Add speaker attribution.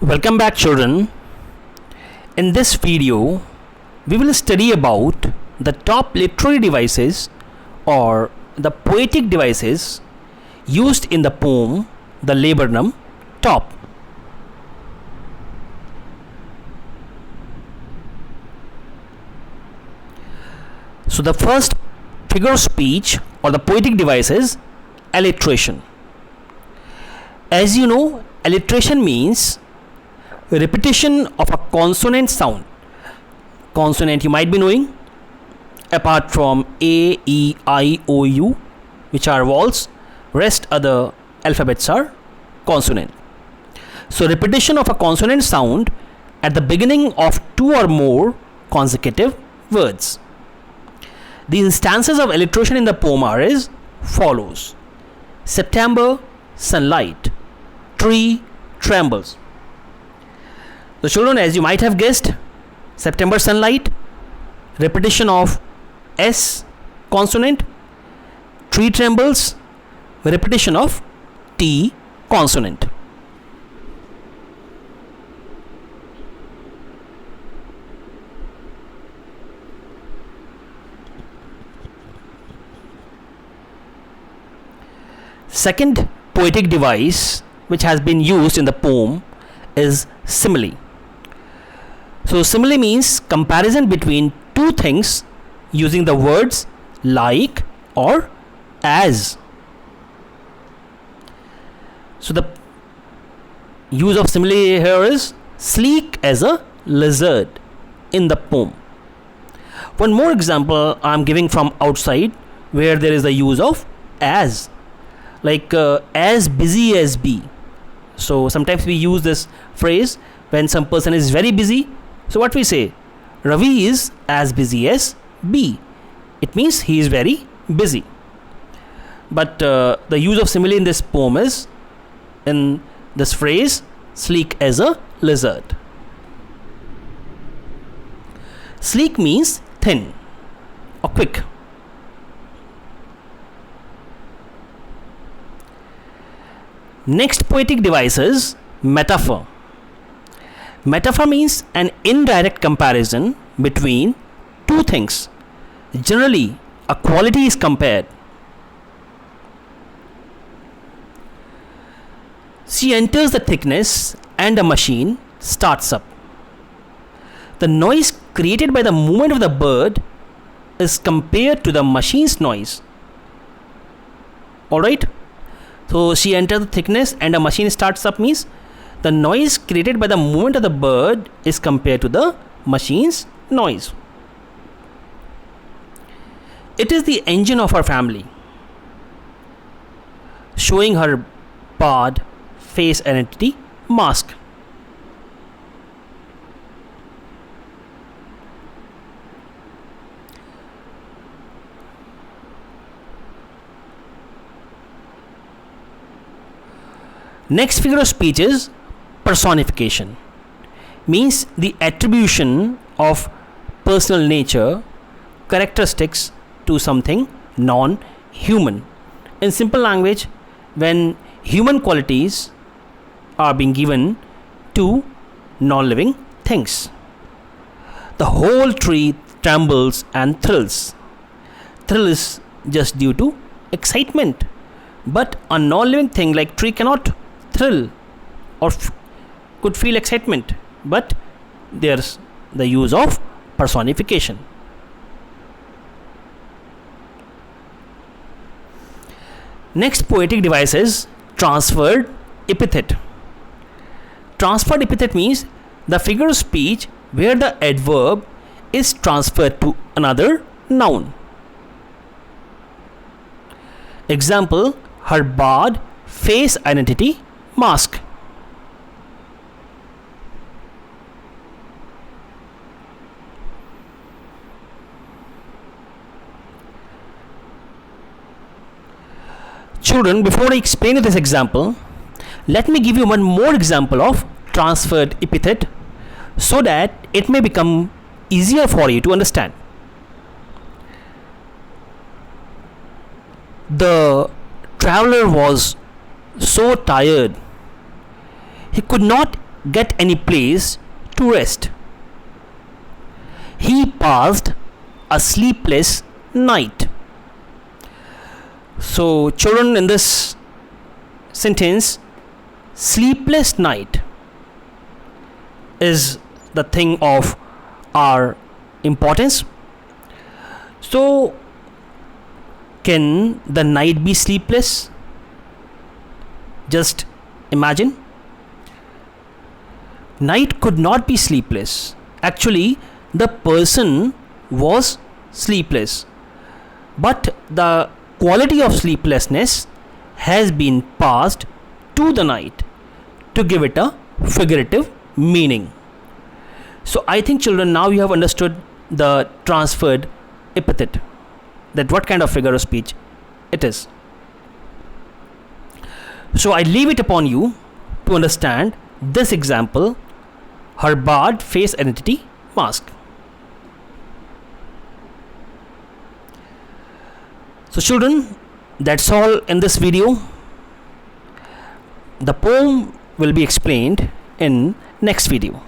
Speaker 1: Welcome back, children. In this video, we will study about the top literary devices or the poetic devices used in the poem The Laburnum Top. So the first figure of speech or the poetic device is alliteration. As you know, alliteration means repetition of a consonant sound. Consonant you might be knowing, apart from A, E, I, O, U, which are vowels, rest other alphabets are consonant. So repetition of a consonant sound at the beginning of two or more consecutive words. The instances of alliteration in the poem are as follows: September, sunlight; tree, trembles. The children, as you might have guessed, September, sunlight, repetition of S consonant; tree trembles, repetition of T consonant. Second poetic device which has been used in the poem is simile. So simile means comparison between two things using the words like or as. So the use of simile here is sleek as a lizard in the poem. One more example I am giving from outside where there is the use of as, like as busy as B. So sometimes we use this phrase when some person is very busy. So what we say, Ravi is as busy as B. It means he is very busy. But the use of simile in this poem is in this phrase, sleek as a lizard. Sleek means thin or quick. Next poetic device is metaphor. Metaphor means an indirect comparison between two things. Generally, a quality is compared. She enters the thickness and a machine starts up. The noise created by the movement of the bird is compared to the machine's noise. Alright? So she enters the thickness and a machine starts up means the noise created by the movement of the bird is compared to the machine's noise. It is the engine of her family, showing her barred face identity mask. Next figure of speech is personification. Means the attribution of personal nature, characteristics to something non-human. In simple language, when human qualities are being given to non-living things. The whole tree trembles and thrills. Thrill is just due to excitement. But a non-living thing like tree cannot thrill or could feel excitement, but there's the use of personification. Next poetic device is transferred epithet. Transferred epithet means the figure of speech where the adverb is transferred to another noun. Example, her barred face identity mask. Children, before I explain this example, let me give you one more example of transferred epithet so that it may become easier for you to understand. The traveler was so tired he could not get any place to rest. He passed a sleepless night. So, children, in this sentence, sleepless night is the thing of our importance. So, can the night be sleepless? Just imagine. Night could not be sleepless. Actually, the person was sleepless, but the quality of sleeplessness has been passed to the night to give it a figurative meaning. So I think, children, now you have understood the transferred epithet, that what kind of figure of speech it is. So I leave it upon you to understand this example, her barred face identity mask. So children, that's all in this video. The poem will be explained in next video.